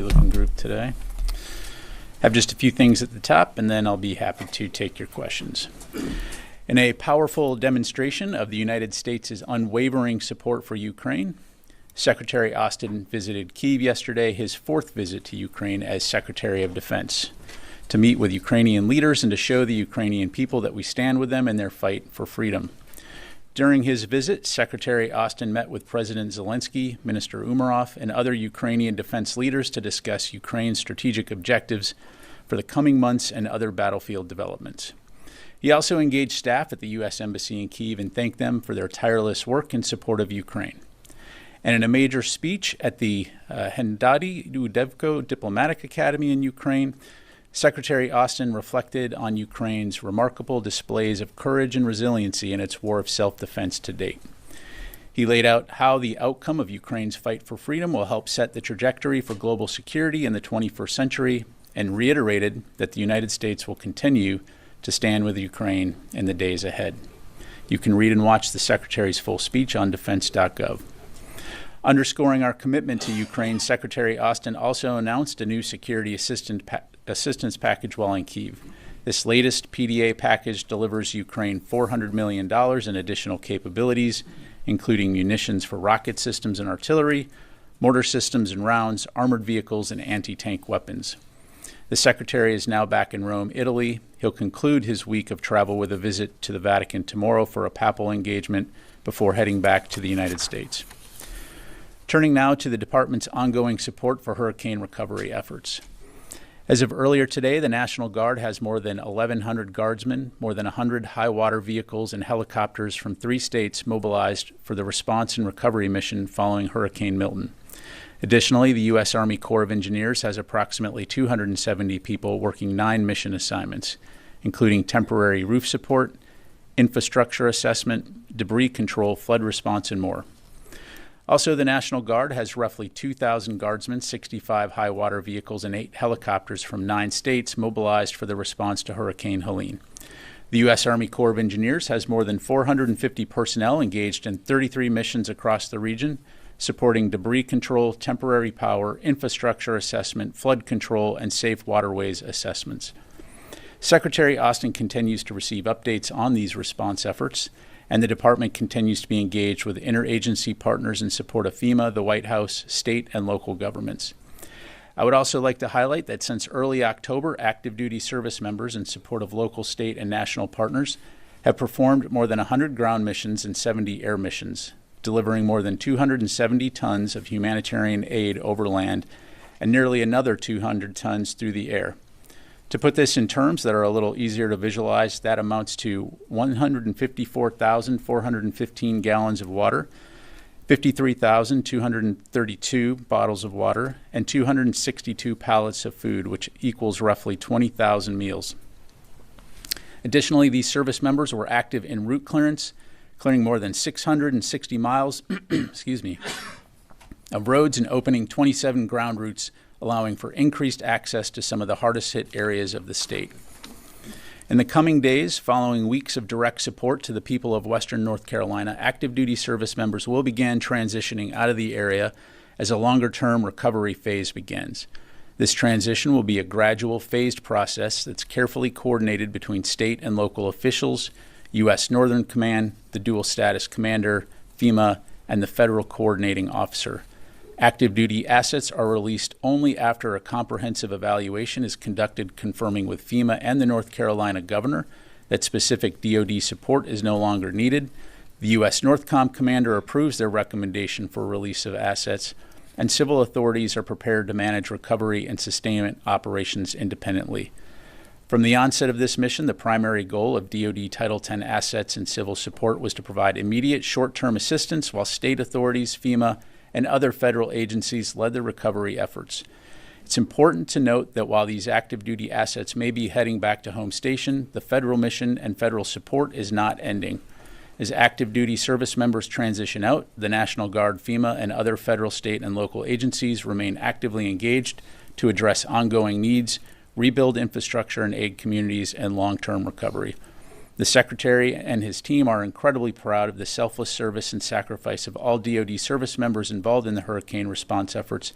Looking group today. Have just a few things at the top, and then I'll be happy to take your questions. In a powerful demonstration of the United States' unwavering support for Ukraine, Secretary Austin visited Kyiv yesterday, his fourth visit to Ukraine as Secretary of Defense, to meet with Ukrainian leaders and to show the Ukrainian people that we stand with them in their fight for freedom. During his visit, Secretary Austin met with President Zelensky, Minister Umerov, and other Ukrainian defense leaders to discuss Ukraine's strategic objectives for the coming months and other battlefield developments. He also engaged staff at the U.S. Embassy in Kyiv and thanked them for their tireless work in support of Ukraine. And in a major speech at the Hendadi Udevko Diplomatic Academy in Ukraine, Secretary Austin reflected on Ukraine's remarkable displays of courage and resiliency in its war of self-defense to date. He laid out how the outcome of Ukraine's fight for freedom will help set the trajectory for global security in the 21st century, and reiterated that the United States will continue to stand with Ukraine in the days ahead. You can read and watch the Secretary's full speech on defense.gov. Underscoring our commitment to Ukraine, Secretary Austin also announced a new security assistance package while in Kyiv. This latest PDA package delivers Ukraine $400 million in additional capabilities, including munitions for rocket systems and artillery, mortar systems and rounds, armored vehicles, and anti-tank weapons. The Secretary is now back in Rome, Italy. He'll conclude his week of travel with a visit to the Vatican tomorrow for a papal engagement before heading back to the United States. Turning now to the department's ongoing support for hurricane recovery efforts. As of earlier today, the National Guard has more than 1,100 guardsmen, more than 100 high-water vehicles, and helicopters from 3 states mobilized for the response and recovery mission following Hurricane Milton. Additionally, the U.S. Army Corps of Engineers has approximately 270 people working 9 mission assignments, including temporary roof support, infrastructure assessment, debris control, flood response, and more. Also, the National Guard has roughly 2,000 guardsmen, 65 high-water vehicles, and 8 helicopters from 9 states mobilized for the response to Hurricane Helene. The U.S. Army Corps of Engineers has more than 450 personnel engaged in 33 missions across the region, supporting debris control, temporary power, infrastructure assessment, flood control, and safe waterways assessments. Secretary Austin continues to receive updates on these response efforts, and the department continues to be engaged with interagency partners in support of FEMA, the White House, state, and local governments. I would also like to highlight that since early October, active duty service members in support of local, state, and national partners have performed more than 100 ground missions and 70 air missions, delivering more than 270 tons of humanitarian aid over land and nearly another 200 tons through the air. To put this in terms that are a little easier to visualize, that amounts to 154,415 gallons of water, 53,232 bottles of water, and 262 pallets of food, which equals roughly 20,000 meals. Additionally, these service members were active in route clearance, clearing more than 660 miles of roads and opening 27 ground routes, allowing for increased access to some of the hardest hit areas of the state. In the coming days, following weeks of direct support to the people of Western North Carolina, active duty service members will begin transitioning out of the area as a longer-term recovery phase begins. This transition will be a gradual, phased process that's carefully coordinated between state and local officials, U.S. Northern Command, the dual status commander, FEMA, and the federal coordinating officer. Active duty assets are released only after a comprehensive evaluation is conducted confirming with FEMA and the North Carolina governor that specific DoD support is no longer needed. The U.S. Northcom commander approves their recommendation for release of assets, and civil authorities are prepared to manage recovery and sustainment operations independently. From the onset of this mission, the primary goal of DoD Title X assets and civil support was to provide immediate short-term assistance while state authorities, FEMA, and other federal agencies led the recovery efforts. It's important to note that while these active duty assets may be heading back to home station, the federal mission and federal support is not ending. As active duty service members transition out, the National Guard, FEMA, and other federal, state, and local agencies remain actively engaged to address ongoing needs, rebuild infrastructure and aid communities, and long-term recovery. The Secretary and his team are incredibly proud of the selfless service and sacrifice of all DoD service members involved in the hurricane response efforts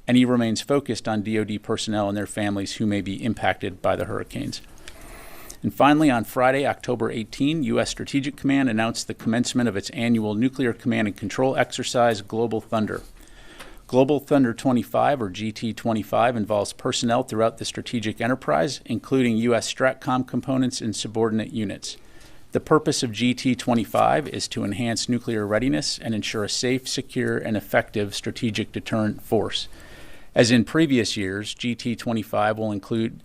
and he remains focused on DoD personnel and their families who may be impacted by the hurricanes. And finally, on Friday, October 18, U.S. Strategic Command announced the commencement of its annual Nuclear Command and Control exercise, Global Thunder. Global Thunder 25, or GT25, involves personnel throughout the strategic enterprise, including U.S. STRATCOM components and subordinate units. The purpose of GT25 is to enhance nuclear readiness and ensure a safe, secure, and effective strategic deterrent force. As in previous years, GT25 will include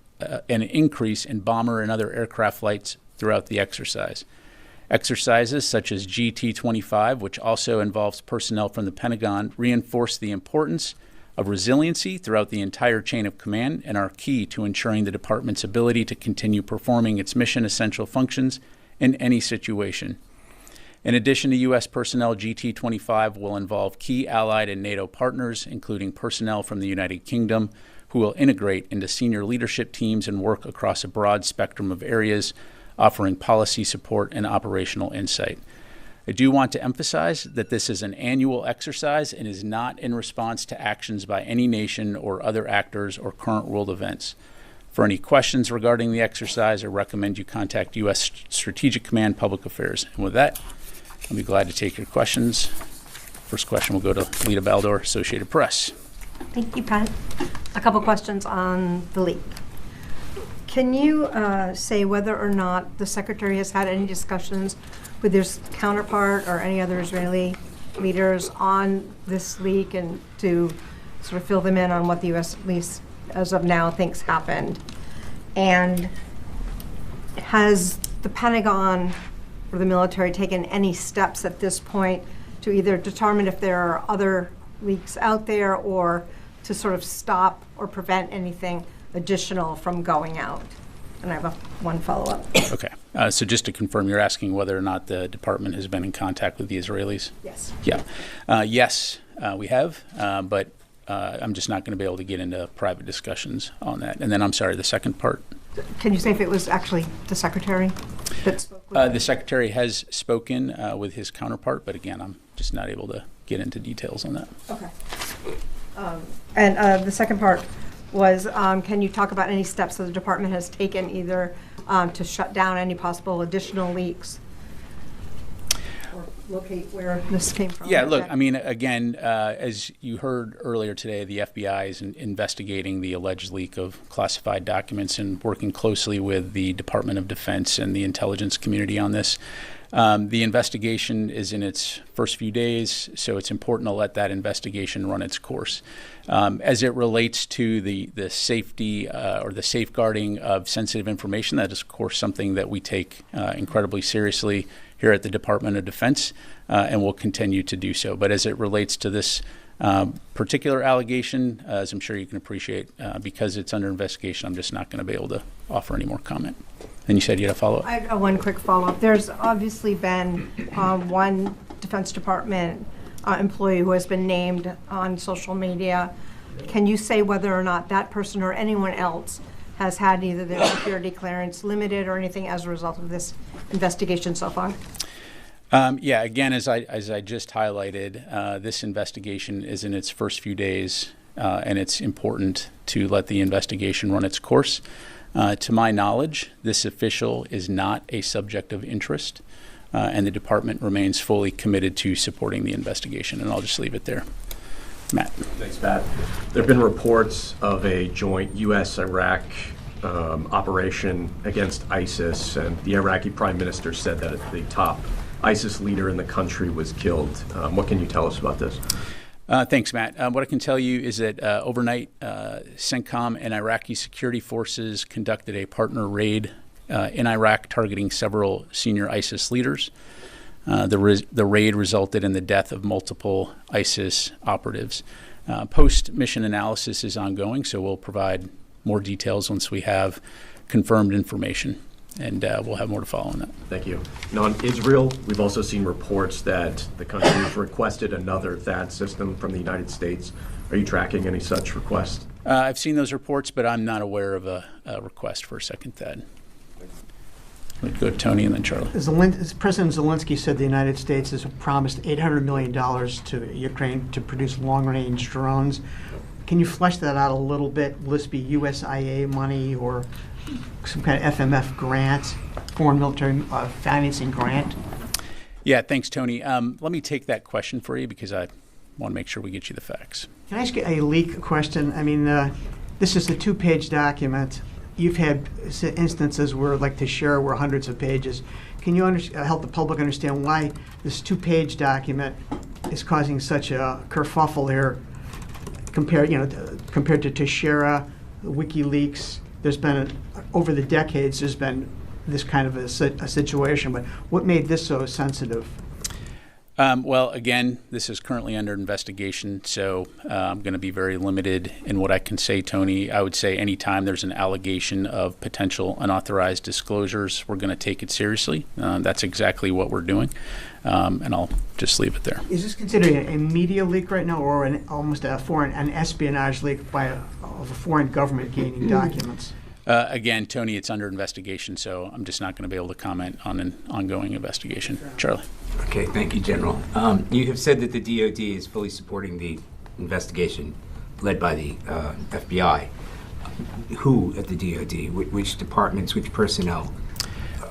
an increase in bomber and other aircraft flights throughout the exercise. Exercises such as GT25, which also involves personnel from the Pentagon, reinforce the importance of resiliency throughout the entire chain of command and are key to ensuring the department's ability to continue performing its mission-essential functions in any situation. In addition to U.S. personnel, GT25 will involve key allied and NATO partners, including personnel from the United Kingdom, who will integrate into senior leadership teams and work across a broad spectrum of areas, offering policy support and operational insight. I do want to emphasize that this is an annual exercise and is not in response to actions by any nation or other actors or current world events. For any questions regarding the exercise, I recommend you contact U.S. Strategic Command Public Affairs. And with that, I'll be glad to take your questions. First question will go to Lita Baldor, Associated Press. Thank you, Pat. A couple questions on the leak. Can you say whether or not the Secretary has had any discussions with his counterpart or any other Israeli leaders on this leak and to sort of fill them in on what the U.S. at least as of now thinks happened? And has the Pentagon or the military taken any steps at this point to either determine if there are other leaks out there or to sort of stop or prevent anything additional from going out? And I have one follow-up. Okay. So just to confirm, you're asking whether or not the department has been in contact with the Israelis? Yes. Yeah. Yes, we have, but I'm just not going to be able to get into private discussions on that. And then I'm sorry, the second part? Can you say if it was actually the Secretary that spoke with The Secretary has spoken with his counterpart, but again, I'm just not able to get into details on that. Okay. And the second part was, can you talk about any steps that the department has taken either to shut down any possible additional leaks or locate where this came from? Yeah, look, I mean, again, as you heard earlier today, the FBI is investigating the alleged leak of classified documents and working closely with the Department of Defense and the intelligence community on this. The investigation is in its first few days, so it's important to let that investigation run its course. As it relates to the safety or the safeguarding of sensitive information, that is, of course, something that we take incredibly seriously here at the Department of Defense, and will continue to do so. But as it relates to this particular allegation, as I'm sure you can appreciate, because it's under investigation, I'm just not going to be able to offer any more comment. And you said you had a follow-up? I have one quick follow-up. There's obviously been one Defense Department employee who has been named on social media. Can you say whether or not that person or anyone else has had either their security clearance limited or anything as a result of this investigation so far? Yeah, again, as I just highlighted, this investigation is in its first few days, and it's important to let the investigation run its course. To my knowledge, this official is not a subject of interest, and the department remains fully committed to supporting the investigation, and I'll just leave it there. Matt. Thanks, Matt. There have been reports of a joint U.S.-Iraq operation against ISIS, and the Iraqi Prime Minister said that the top ISIS leader in the country was killed. What can you tell us about this? Thanks, Matt. What I can tell you is that overnight, CENTCOM and Iraqi security forces conducted a partner raid in Iraq targeting several senior ISIS leaders. The raid resulted in the death of multiple ISIS operatives. Post-mission analysis is ongoing, so we'll provide more details once we have confirmed information. And we'll have more to follow on that. Thank you. Now, on Israel, we've also seen reports that the country has requested another THAAD system from the United States. Are you tracking any such requests? I've seen those reports, but I'm not aware of a request for a second THAAD. We'll go to Tony and then Charlie. As President Zelensky said, the United States has promised $800 million to Ukraine to produce long-range drones. Can you flesh that out a little bit? Will this be USIA money or some kind of FMF grant, foreign military financing grant? Yeah, thanks, Tony. Let me take that question for you because I want to make sure we get you the facts. Can I ask you a leak question? I mean, this is a 2-page document. You've had instances where, like Teixeira, were hundreds of pages. Can you help the public understand why this 2-page document is causing such a kerfuffle here compared to Teixeira, WikiLeaks? There's been, over the decades, there's been this kind of a situation, but what made this so sensitive? Well, again, this is currently under investigation, so I'm going to be very limited in what I can say, Tony. I would say anytime there's an allegation of potential unauthorized disclosures, we're going to take it seriously. That's exactly what we're doing, and I'll just leave it there. Is this considered a media leak right now, or almost an espionage leak of a foreign government gaining documents? Again, Tony, it's under investigation, so I'm just not going to be able to comment on an ongoing investigation. Charlie. Okay, thank you, General. You have said that the DoD is fully supporting the investigation led by the FBI. Who at the DoD? Which departments, which personnel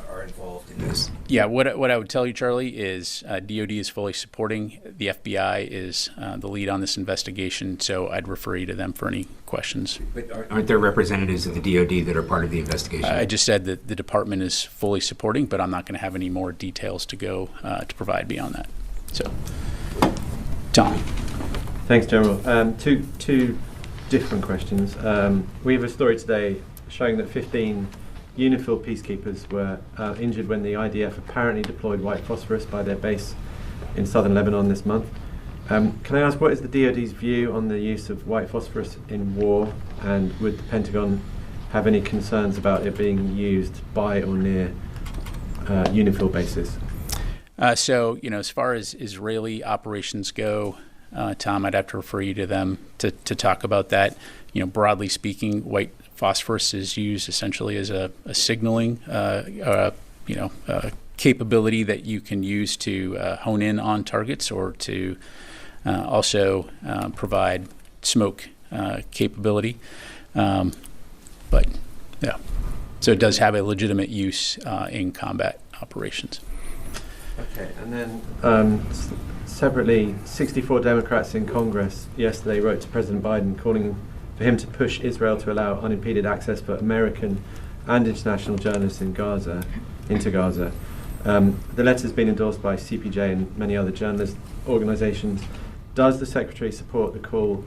are involved in this? Yeah, what I would tell you, Charlie, is DoD is fully supporting. The FBI is the lead on this investigation, so I'd refer you to them for any questions. But aren't there representatives of the DoD that are part of the investigation? I just said that the department is fully supporting, but I'm not going to have any more details to go to provide beyond that. So, Tom. Thanks, General. Two different questions. We have a story today showing that 15 UNIFIL peacekeepers were injured when the IDF apparently deployed white phosphorus by their base in southern Lebanon this month. Can I ask, what is the DoD's view on the use of white phosphorus in war, and would the Pentagon have any concerns about it being used by or near UNIFIL bases? So, as far as Israeli operations go, Tom, I'd have to refer you to them to talk about that. Broadly speaking, white phosphorus is used essentially as a signaling, capability that you can use to hone in on targets or to also provide smoke capability. But yeah, so it does have a legitimate use in combat operations. Okay, and then separately, 64 Democrats in Congress yesterday wrote to President Biden calling for him to push Israel to allow unimpeded access for American and international journalists into Gaza. The letter has been endorsed by CPJ and many other journalist organizations. Does the Secretary support the call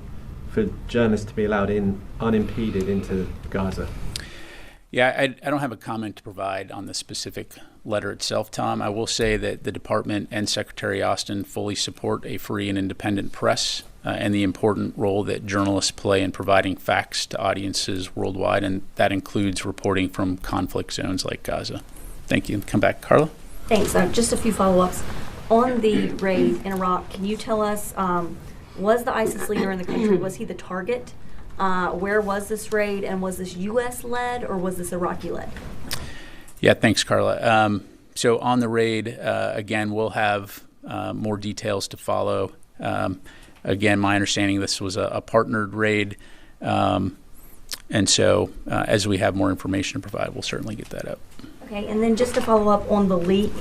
for journalists to be allowed in unimpeded into Gaza? Yeah, I don't have a comment to provide on the specific letter itself, Tom. I will say that the Department and Secretary Austin fully support a free and independent press and the important role that journalists play in providing facts to audiences worldwide, and that includes reporting from conflict zones like Gaza. Thank you. Come back, Carla. Thanks. Just a few follow-ups. On the raid in Iraq, can you tell us, was the ISIS leader in the country, was he the target? Where was this raid, and was this U.S.-led or was this Iraqi-led? Yeah, thanks, Carla. So on the raid, again, we'll have more details to follow. Again, my understanding this was a partnered raid. And so as we have more information to provide, we'll certainly get that up. Okay, and then just to follow up on the leak,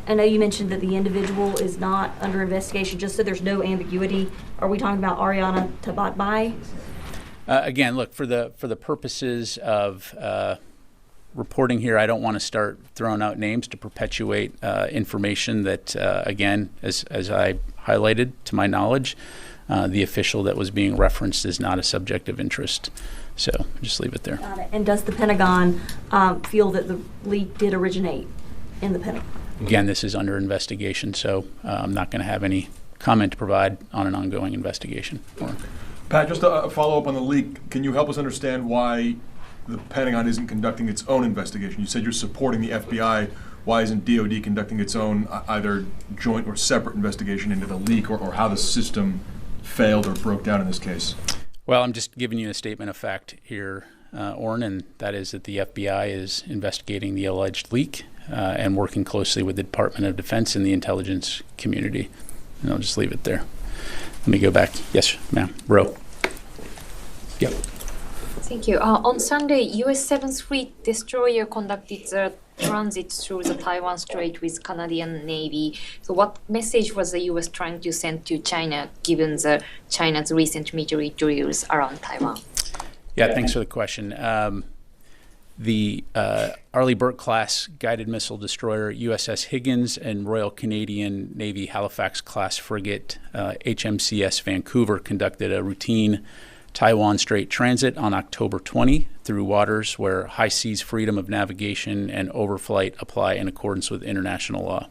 I know you mentioned that the individual is not under investigation, just so there's no ambiguity. Are we talking about Ariana Tabatbai? Again, look, for the purposes of reporting here, I don't want to start throwing out names to perpetuate information that, again, as I highlighted, to my knowledge, the official that was being referenced is not a subject of interest. So just leave it there. Got it. And does the Pentagon feel that the leak did originate in the Pentagon? Again, this is under investigation, so I'm not going to have any comment to provide on an ongoing investigation. Pat, just a follow-up on the leak. Can you help us understand why the Pentagon isn't conducting its own investigation? You said you're supporting the FBI. Why isn't DoD conducting its own either joint or separate investigation into the leak or how the system failed or broke down in this case? Well, I'm just giving you a statement of fact here, Orrin, and that is that the FBI is investigating the alleged leak and working closely with the Department of Defense and the intelligence community. And I'll just leave it there. Let me go back. Yes, ma'am. Roe. Yep. Thank you. On Sunday, U.S. 7th Fleet destroyer conducted the transit through the Taiwan Strait with Canadian Navy. So what message was the U.S. trying to send to China, given China's recent military drills around Taiwan? Yeah, thanks for the question. The Arleigh Burke-class guided missile destroyer USS Higgins and Royal Canadian Navy Halifax-class frigate HMCS Vancouver conducted a routine Taiwan Strait transit on October 20 through waters where high seas freedom of navigation and overflight apply in accordance with international law.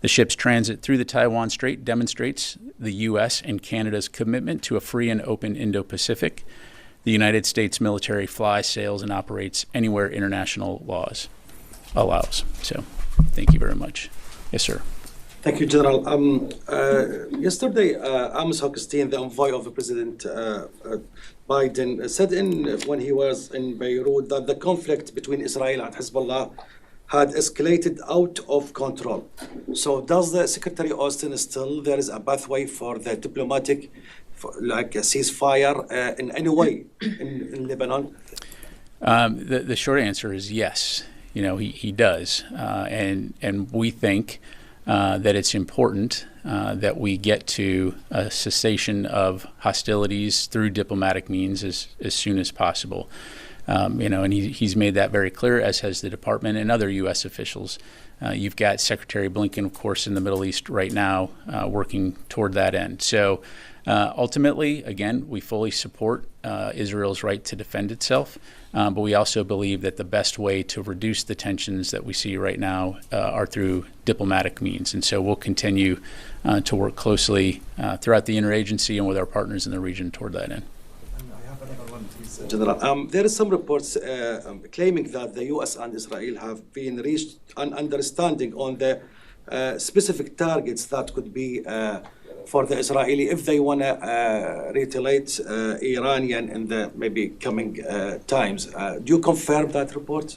The ship's transit through the Taiwan Strait demonstrates the U.S. and Canada's commitment to a free and open Indo-Pacific. The United States military flies, sails, and operates anywhere international laws allows. So, thank you very much. Yes, sir. Thank you, General. Yesterday, Amos Hochstein, the envoy of President Biden, said when he was in Beirut that the conflict between Israel and Hezbollah had escalated out of control. So does the Secretary Austin still there is a pathway for the diplomatic, like a ceasefire in any way in Lebanon? The short answer is yes. You know, he does. And we think that it's important that we get to a cessation of hostilities through diplomatic means as soon as possible. And he's made that very clear, as has the department and other U.S. officials. You've got Secretary Blinken, of course, in the Middle East right now, working toward that end. So ultimately, again, we fully support Israel's right to defend itself, but we also believe that the best way to reduce the tensions that we see right now are through diplomatic means. And so we'll continue to work closely throughout the interagency and with our partners in the region toward that end. General, there is some reports claiming that the U.S. and Israel have been reached an understanding on the specific targets that could be for the Israeli if they want to retaliate Iranian in the maybe coming times. Do you confirm that report?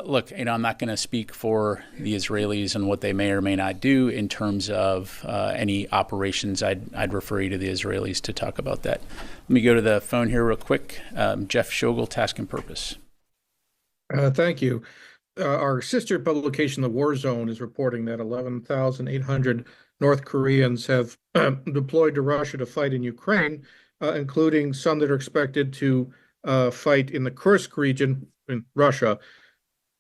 Look, I'm not going to speak for the Israelis and what they may or may not do in terms of any operations. I'd refer you to the Israelis to talk about that. Let me go to the phone here real quick. Jeff Shogel, Task and Purpose. Thank you. Our sister publication, The War Zone, is reporting that 11,800 North Koreans have deployed to Russia to fight in Ukraine, including some that are expected to fight in the Kursk region in Russia.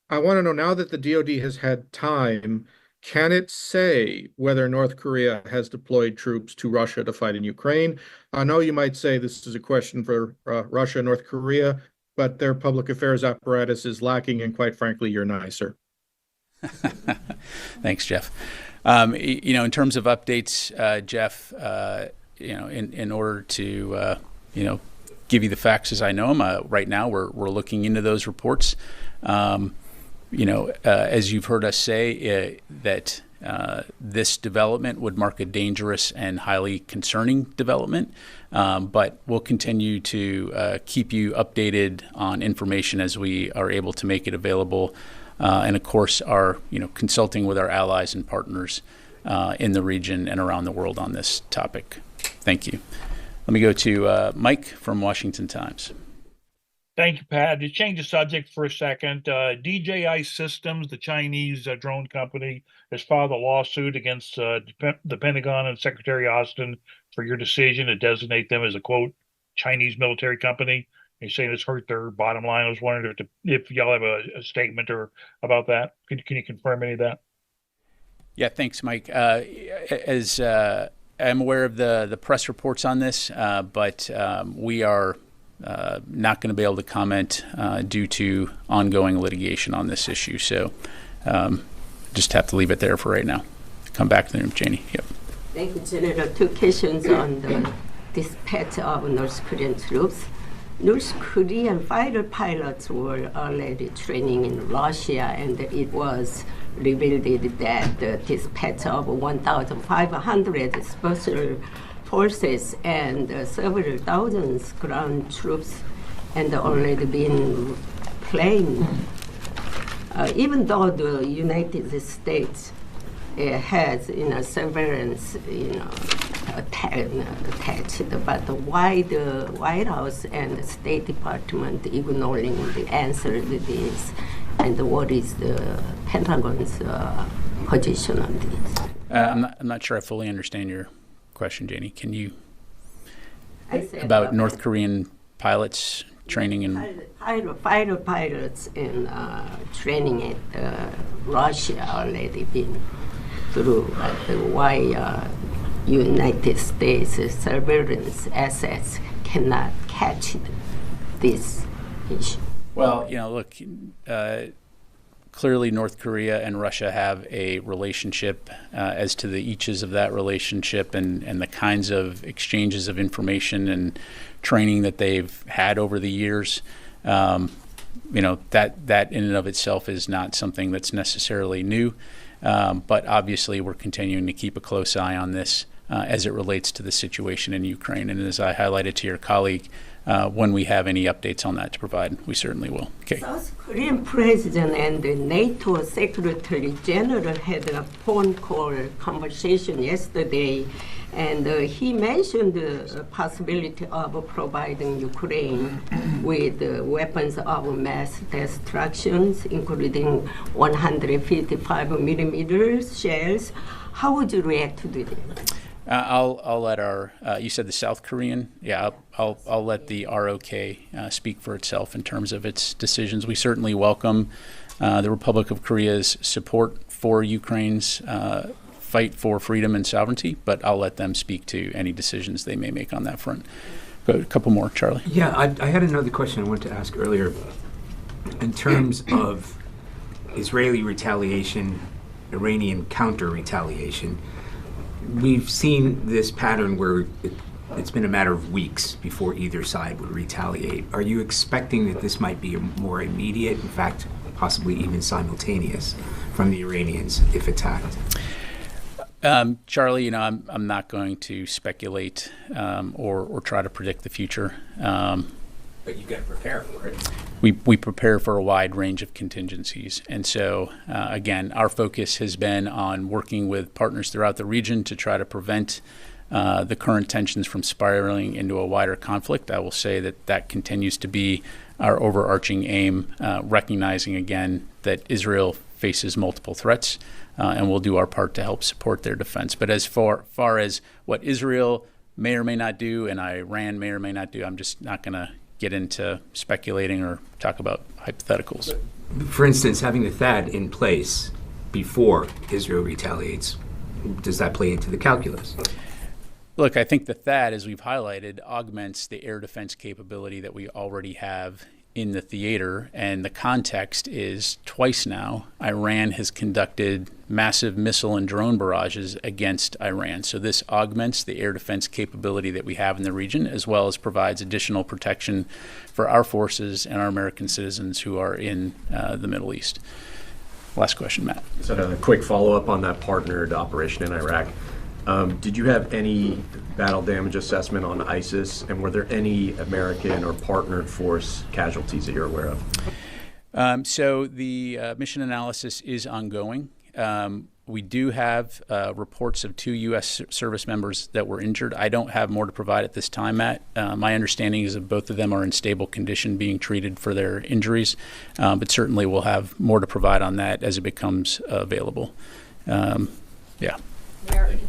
I want to know, now that the DoD has had time, can it say whether North Korea has deployed troops to Russia to fight in Ukraine? I know you might say this is a question for Russia and North Korea, but their public affairs apparatus is lacking, and quite frankly, you're nicer. Thanks, Jeff. In terms of updates, Jeff, in order to, give you the facts as I know them, right now we're looking into those reports. As you've heard us say, that this development would mark a dangerous and highly concerning development, but we'll continue to keep you updated on information as we are able to make it available, and of course are consulting with our allies and partners in the region and around the world on this topic. Thank you. Let me go to Mike from Washington Times. Thank you, Pat. To change the subject for a second, DJI Systems, the Chinese drone company, has filed a lawsuit against the Pentagon and Secretary Austin for your decision to designate them as a, quote, Chinese military company. You're saying it's hurt their bottom line. I was wondering if y'all have a statement or about that. Can you confirm any of that? Yeah, thanks, Mike. As I'm aware of the press reports on this, but we are not going to be able to comment due to ongoing litigation on this issue. So just have to leave it there for right now. Come back to the room, Janie. Yep. Thank you, General. Two questions on the dispatch of North Korean troops. North Korean fighter pilots were already training in Russia, and it was revealed that the dispatch of 1,500 special forces and several thousands ground troops and already been planned. Even though the United States has surveillance attached. But why the White House and the State Department ignoring the answer to this? And what is the Pentagon's position on this? I'm not sure I fully understand your question, Janie. Can you about North Korean pilots training in fighter pilots in training at Russia already been through. Why United States surveillance assets cannot catch this issue? Well, look, clearly North Korea and Russia have a relationship. As to the eaches of that relationship and the kinds of exchanges of information and training that they've had over the years, that in and of itself is not something that's necessarily new. But obviously we're continuing to keep a close eye on this as it relates to the situation in Ukraine. And as I highlighted to your colleague, when we have any updates on that to provide, we certainly will. Okay. South Korean president and the NATO Secretary General had a phone call conversation yesterday, and he mentioned the possibility of providing Ukraine with weapons of mass destruction, including 155 millimeter shells. How would you react to this? I'll let our, you said the South Korean? Yeah, I'll let the ROK speak for itself in terms of its decisions. We certainly welcome the Republic of Korea's support for Ukraine's fight for freedom and sovereignty, but I'll let them speak to any decisions they may make on that front. Go a couple more, Charlie. Yeah, I had another question I wanted to ask earlier. In terms of Israeli retaliation, Iranian counter-retaliation, we've seen this pattern where it's been a matter of weeks before either side would retaliate. Are you expecting that this might be more immediate, in fact, possibly even simultaneous, from the Iranians if attacked? Charlie, I'm not going to speculate or try to predict the future. But you've got to prepare for it. We prepare for a wide range of contingencies. And so, again, our focus has been on working with partners throughout the region to try to prevent the current tensions from spiraling into a wider conflict. I will say that continues to be our overarching aim, recognizing, again, that Israel faces multiple threats, and we'll do our part to help support their defense. But as far as what Israel may or may not do and Iran may or may not do, I'm just not going to get into speculating or talk about hypotheticals. For instance, having the THAAD in place before Israel retaliates, does that play into the calculus? Look, I think the THAAD, as we've highlighted, augments the air defense capability that we already have in the theater, and the context is twice now Iran has conducted massive missile and drone barrages against Iran. So this augments the air defense capability that we have in the region, as well as provides additional protection for our forces and our American citizens who are in the Middle East. Last question, Matt. So a quick follow-up on that partnered operation in Iraq. Did you have any battle damage assessment on ISIS, and were there any American or partnered force casualties that you're aware of? So the mission analysis is ongoing. We do have reports of 2 U.S. service members that were injured. I don't have more to provide at this time, Matt. My understanding is that both of them are in stable condition being treated for their injuries, but certainly we'll have more to provide on that as it becomes available. Yeah.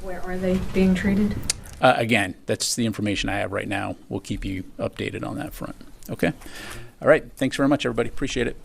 Where are they being treated? Again, that's the information I have right now. We'll keep you updated on that front. Okay? All right. Thanks very much, everybody. Appreciate it.